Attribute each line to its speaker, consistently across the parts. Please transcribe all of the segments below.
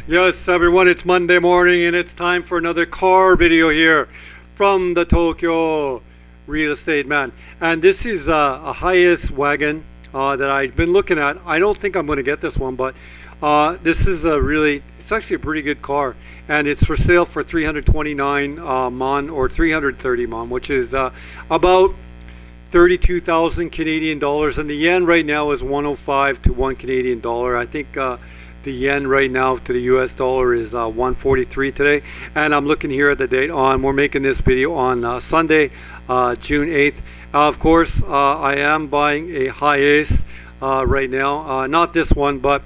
Speaker 1: Yes, everyone, it's Monday morning and it's time for another car video here from the Tokyo Real Estate Man. And this is a Hiace wagon that I've been looking at. I don't think I'm going to get this one, but this is it's actually a pretty good car. And it's for sale for 329 mon or 330 mon, which is about 32,000 Canadian dollars. And the yen right now is 105 to 1 Canadian dollar. I think the yen right now to the US dollar is 143 today. And I'm looking here at the date we're making this video on Sunday, June 8th. Of course, I am buying a Hiace right now. Not this one, but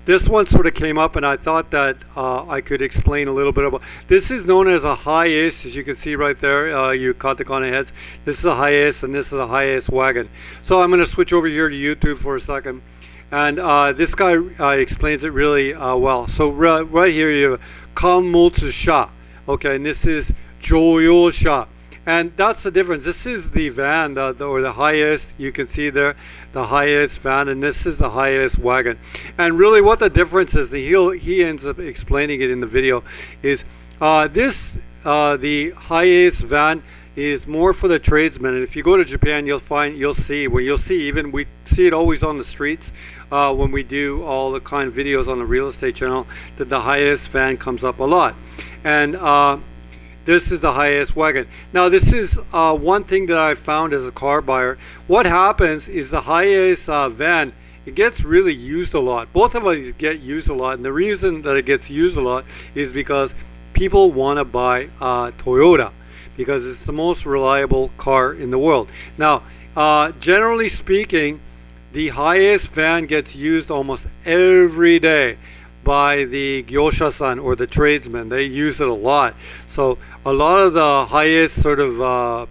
Speaker 1: this one sort of came up and I thought that I could explain a little bit about. This is known as a Hiace, as you can see right there. You caught the kind of heads. This is a Hiace and this is a Hiace wagon. So I'm going to switch over here to YouTube for a second. And this guy explains it really well. So right here you have Kamotsusha. Okay, and this is Joyosha. And that's the difference. This is the van, or the Hiace. You can see there, the Hiace van, and this is the Hiace wagon. And really what the difference is, he ends up explaining it in the video, is the Hiace van is more for the tradesmen. And if you go to Japan, you'll see we see it always on the streets when we do all the kind of videos on the real estate channel, that the Hiace van comes up a lot. And this is the Hiace wagon. Now this is one thing that I found as a car buyer. What happens is the Hiace van, it gets really used a lot. Both of them get used a lot, and the reason that it gets used a lot is because people want to buy Toyota, because it's the most reliable car in the world. Now, generally speaking, the Hiace van gets used almost every day by the gyosha-san, or the tradesmen. They use it a lot. So a lot of the Hiace sort of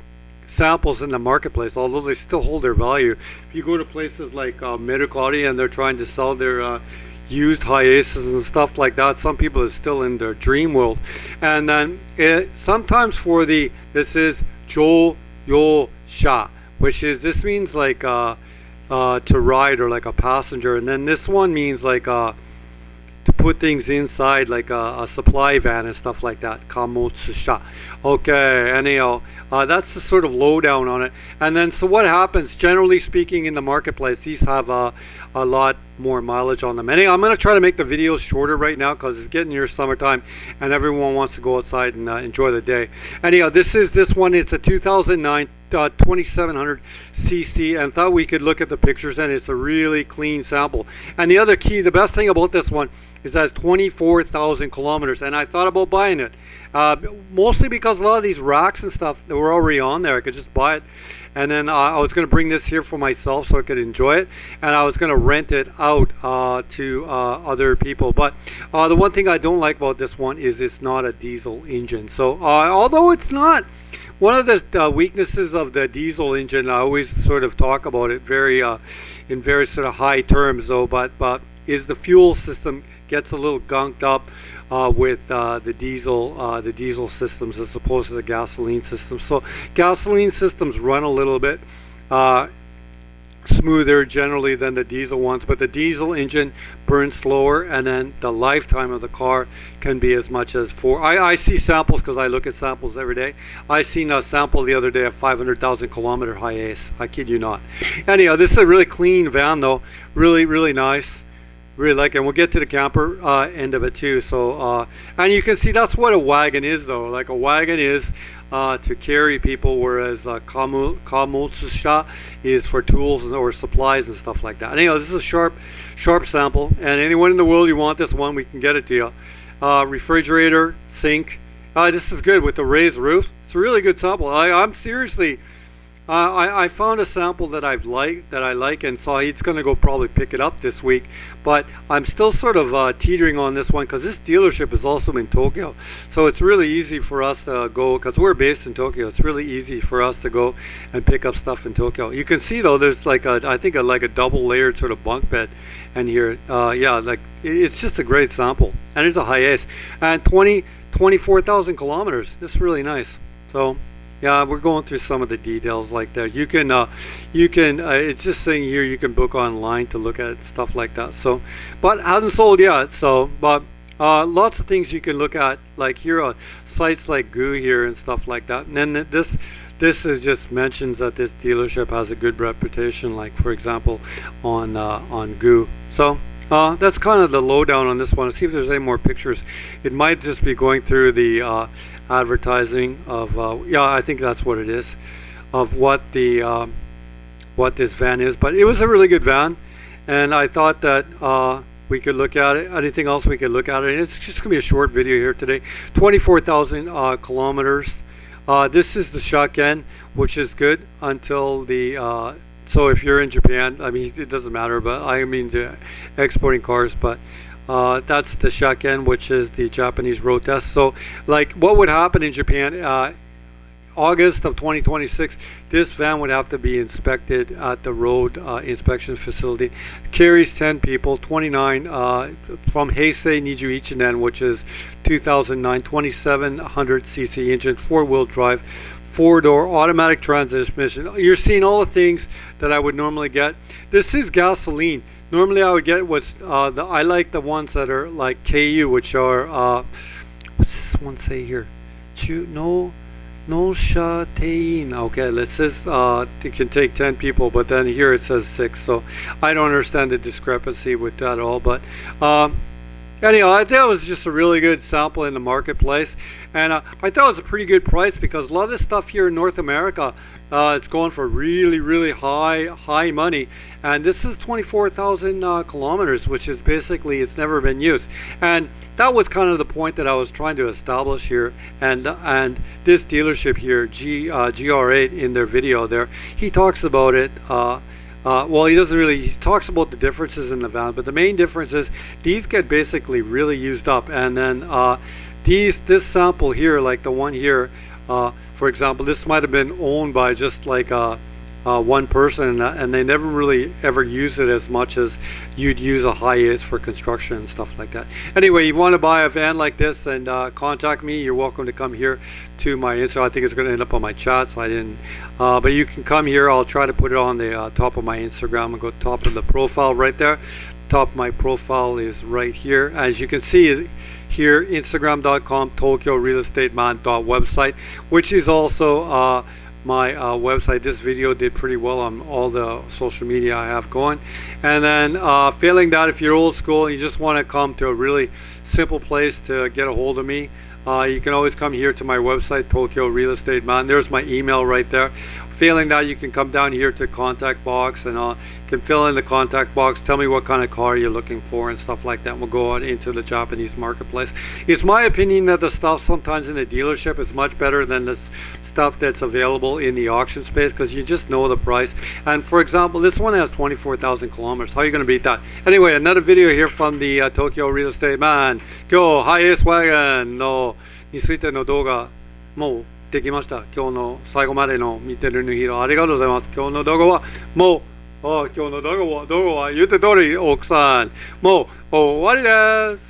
Speaker 1: samples in the marketplace, although they still hold their value. If you go to places like Mercari and they're trying to sell their used Hiaces and stuff like that, some people are still in their dream world. And then sometimes this is Joyosha, this means like to ride, or like a passenger. And then this one means like to put things inside, like a supply van and stuff like that. Kamotsusha. Okay, anyhow, that's the sort of lowdown on it. And then, so what happens, generally speaking, in the marketplace, these have a lot more mileage on them. Anyhow, I'm going to try to make the videos shorter right now because it's getting near summertime and everyone wants to go outside and enjoy the day. Anyhow, this one, it's a 2009 2700 cc, and thought we could look at the pictures, and it's a really clean sample. And the best thing about this one is that it's 24,000 kilometers, and I thought about buying it mostly because a lot of these racks and stuff that were already on there, I could just buy it. And then I was going to bring this here for myself so I could enjoy it, and I was going to rent it out to other people. But the one thing I don't like about this one is it's not a diesel engine. So although it's not one of the weaknesses of the diesel engine, I always sort of talk about it in very sort of high terms, though, but is the fuel system gets a little gunked up with the diesel systems as opposed to the gasoline systems. So gasoline systems run a little bit smoother generally than the diesel ones, but the diesel engine burns slower, and then the lifetime of the car can be as much as I see samples, because I look at samples every day. I seen a sample the other day of 500,000 kilometer Hiace. I kid you not. Anyhow, this is a really clean van though, really nice. Really like it. And we'll get to the camper end of it too. So and you can see that's what a wagon is though. Like a wagon is to carry people, whereas Kamotsusha is for tools or supplies and stuff like that. Anyhow, this is a sharp sample, and anyone in the world you want this one, we can get it to you. Refrigerator, sink. This is good with the raised roof. It's a really good sample. I'm seriously, I found a sample that I like, and so he's going to go probably pick it up this week. But I'm still sort of teetering on this one because this dealership is also in Tokyo, so it's really easy for us to go, because we're based in Tokyo. It's really easy for us to go and pick up stuff in Tokyo. You can see though, there's like I think like a double layered sort of bunk bed in here. Yeah, like it's just a great sample, and it's a Hiace, and 24,000 kilometers. It's really nice. So yeah, we're going through some of the details like that. You can it's just saying here you can book online to look at stuff like that. So, but hasn't sold yet. So, but lots of ththings you can look at, like here on sites like Goo here and stuff like that. And then this is just mentions that this dealership has a good reputation, like for example on Goo. So that's kind of the lowdown on this one. Let's see if there's any more pictures. It might just be going through the advertising of yeah, I think that's what it is, of what the what this van is. But it was a really good van, and I thought that we could look at it. Anything else we could look at it? And it's just gonna be a short video here today. 24,000 kilometers. This is the shotgun, which is good until the so if you're in Japan, I mean it doesn't matter, but I mean exporting cars, but that's the shotgun, which is the Japanese road test. So like what would happen in Japan, August of 2026, this van would have to be inspected at the road inspection facility. Carries 10 people, 29 from Hiace Nijuichinen, which is 2009, 2700cc engine, 4-wheel drive, 4-door automatic transmission. You're seeing all the things that I would normally get. This is gasoline. Normally I would get what's I like the ones that are like KU, which are what's this one say here? No Shatein. Okay, this says it can take 10 people, but then here it says 6. So I don't understand the discrepancy with that at all. But anyhow, I think it was just a really good sample in the marketplace, and I thought it was a pretty good price because a lot of this stuff here in North America, it's going for really high money, and this is 24,000 kilometers, which is basically it's never been used. And that was kind of the point that I was trying to establish here. And this dealership here, GR8, in their video there, he talks about it. Well, he doesn't really. He talks about the differences in the van, but the main difference is these get basically really used up, and then this sample here, like the one here, for example, this might have been owned by just like one person, and they never really ever use it as much as you'd use a Hiace for construction and stuff like that. Anyway, you want to buy a van like this, and contact me. You're welcome to come here to my Instagram. I think it's going to end up on my chat, so I didn't. But you can come here. I'll try to put it on the top of my Instagram. I'll go top of the profile right there. Top of my profile is right here. As you can see here, Instagram.com, TokyoRealEstateMan.website, which is also my website. This video did pretty well on all the social media I have going. And then failing that, if you're old school and you just want to come to a really simple place to get a hold of me, you can always come here to my website, Tokyo Real Estate Man. There's my email right there. Failing that, you can come down here to contact box, and you can fill in the contact box, tell me what kind of car you're looking for and stuff like that. We'll go out into the Japanese marketplace. It's my opinion that the stuff sometimes in the dealership is much better than this stuff that's available in the auction space, because you just know the price. And for example, this one has 24,000 kilometers. How are you going to beat that? Anyway, another video here from the Tokyo Real Estate Man. Go Hiace Wagon のについての動画もうできました。今日の最後までの見てる人ありがとうございます。今日の動画はもう今日の動画は言って通り奥さんもう終わりです。